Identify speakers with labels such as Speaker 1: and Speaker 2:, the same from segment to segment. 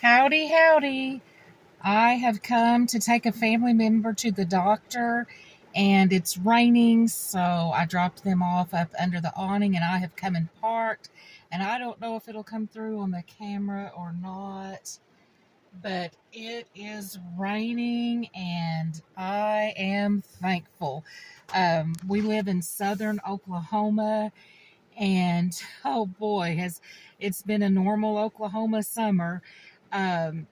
Speaker 1: Howdy, howdy. I have come to take a family member to the doctor, and it's raining, so I dropped them off up under the awning, and I have come and parked. And I don't know if it'll come through on the camera or not, but it is raining, and I am thankful. We live in southern Oklahoma, and oh boy, has it's been a normal Oklahoma summer. Um,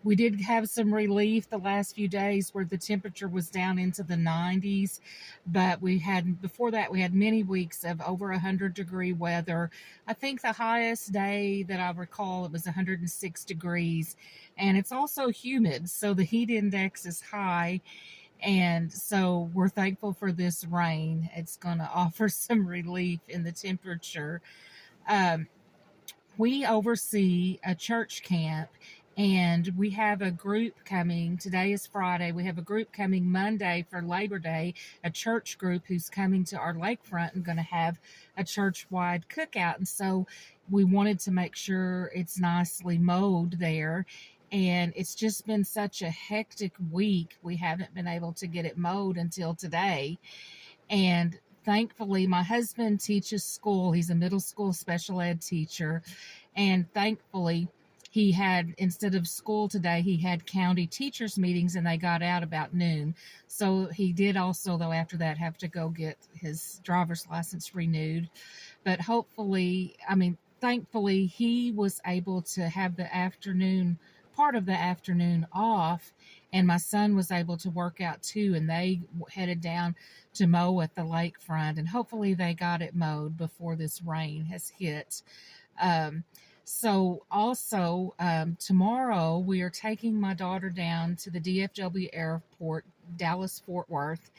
Speaker 1: we did have some relief the last few days where the temperature was down into the 90s, but we had before that we had many weeks of over 100-degree weather. I think the highest day that I recall it was 106 degrees, and it's also humid, so the heat index is high, and so we're thankful for this rain. It's going to offer some relief in the temperature. Um, we oversee a church camp, and we have a group coming. Today is Friday. We have a group coming Monday for Labor Day, a church group who's coming to our lakefront and going to have a church wide cookout. And so we wanted to make sure it's nicely mowed there. And it's just been such a hectic week. We haven't been able to get it mowed until today. And thankfully, my husband teaches school. He's a middle school special ed teacher. And thankfully, he had, instead of school today, he had county teachers meetings, and they got out about noon. So he did also, though, after that, have to go get his driver's license renewed. But hopefully, thankfully, he was able to have the afternoon, part of the afternoon off, and my son was able to work out too, and they headed down to mow at the lakefront, and hopefully they got it mowed before this rain has hit. Um, so also tomorrow we are taking my daughter down to the DFW airport, Dallas Fort Worth,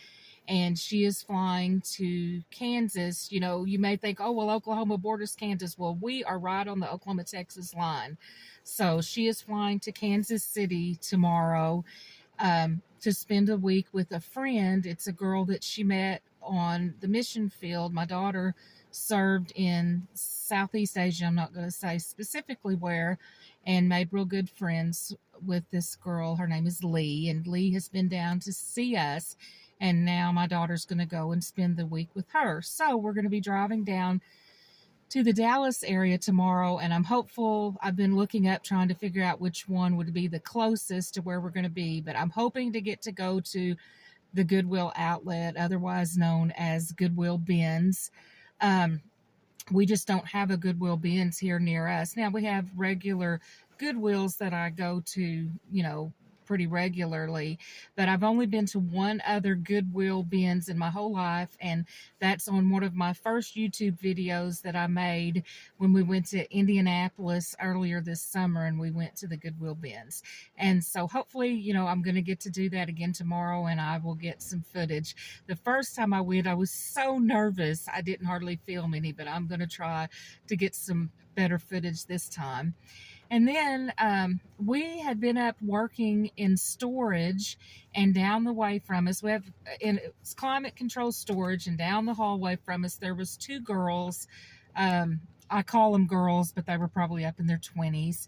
Speaker 1: and she is flying to Kansas. You know, you may think, oh, well, Oklahoma borders Kansas. Well, we are right on the Oklahoma Texas line. So she is flying to Kansas City tomorrow to spend a week with a friend. It's a girl that she met on the mission field. My daughter served in Southeast Asia. I'm not going to say specifically where, and made real good friends with this girl. Her name is Lee, and Lee has been down to see us. And now my daughter's going to go and spend the week with her. So we're going to be driving down to the Dallas area tomorrow, and I'm hopeful. I've been looking up trying to figure out which one would be the closest to where we're going to be, but I'm hoping to get to go to the Goodwill outlet, otherwise known as Goodwill Bins. Um, we just don't have a Goodwill Bins here near us. Now we have regular Goodwills that I go to, pretty regularly, but I've only been to one other Goodwill Bins in my whole life, and that's on one of my first YouTube videos that I made when we went to Indianapolis earlier this summer, and we went to the Goodwill Bins. And so hopefully, I'm going to get to do that again tomorrow, and I will get some footage. The first time I went, I was so nervous. I didn't hardly film any, but I'm going to try to get some better footage this time. And then we had been up working in storage, and down the way from us, it's climate control storage, and down the hallway from us, there was two girls. I call them girls, but they were probably up in their 20s.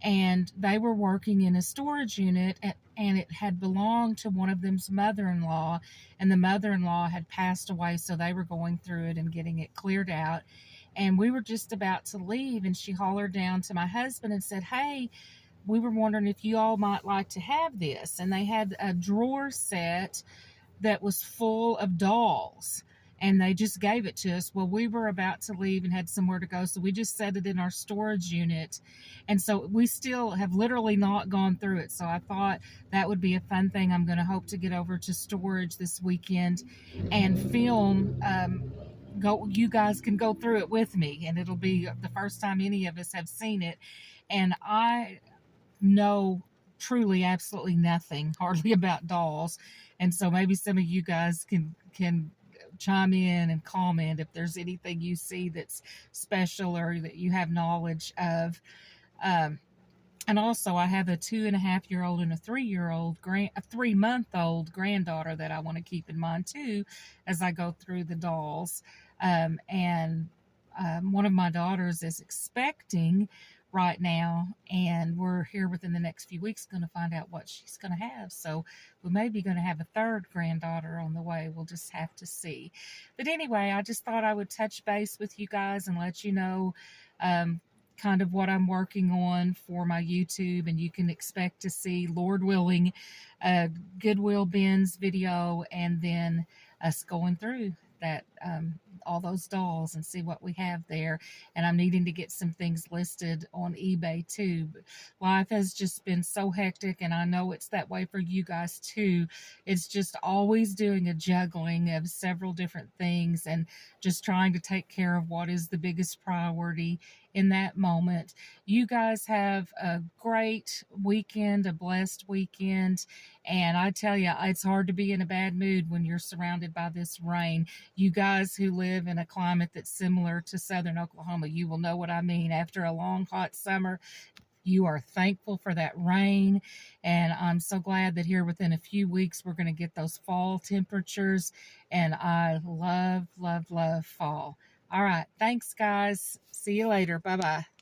Speaker 1: And they were working in a storage unit, and it had belonged to one of them's mother-in-law, and the mother-in-law had passed away, so they were going through it and getting it cleared out. And we were just about to leave, and she hollered down to my husband and said, hey, we were wondering if you all might like to have this. And they had a drawer set that was full of dolls, and they just gave it to us. Well, we were about to leave and had somewhere to go, so we just set it in our storage unit. And so we still have literally not gone through it. So I thought that would be a fun thing. I'm going to hope to get over to storage this weekend and film. You guys can go through it with me, and it'll be the first time any of us have seen it. And I know truly absolutely nothing hardly about dolls, and so maybe some of you guys can chime in and comment if there's anything you see that's special or that you have knowledge of. And also, I have a 2.5-year-old and a 3-month-old granddaughter that I want to keep in mind too as I go through the dolls. And one of my daughters is expecting, right now, and we're here within the next few weeks going to find out what she's going to have. So we may be going to have a third granddaughter on the way. We'll just have to see. But anyway, I just thought I would touch base with you guys and let you know kind of what I'm working on for my YouTube, and you can expect to see, Lord willing, a Goodwill bins video, and then us going through that all those dolls and see what we have there. And I'm needing to get some things listed on eBay too. Life has just been so hectic, and I know it's that way for you guys too. It's just always doing a juggling of several different things and just trying to take care of what is the biggest priority in that moment. You guys have a great weekend, a blessed weekend. And I tell you, it's hard to be in a bad mood when you're surrounded by this rain. You guys who live in a climate that's similar to southern Oklahoma, you will know what I mean. After a long, hot summer, you are thankful for that rain. And I'm so glad that here within a few weeks, we're going to get those fall temperatures. And I love, love, love fall. All right. Thanks, guys. See you later. Bye-bye.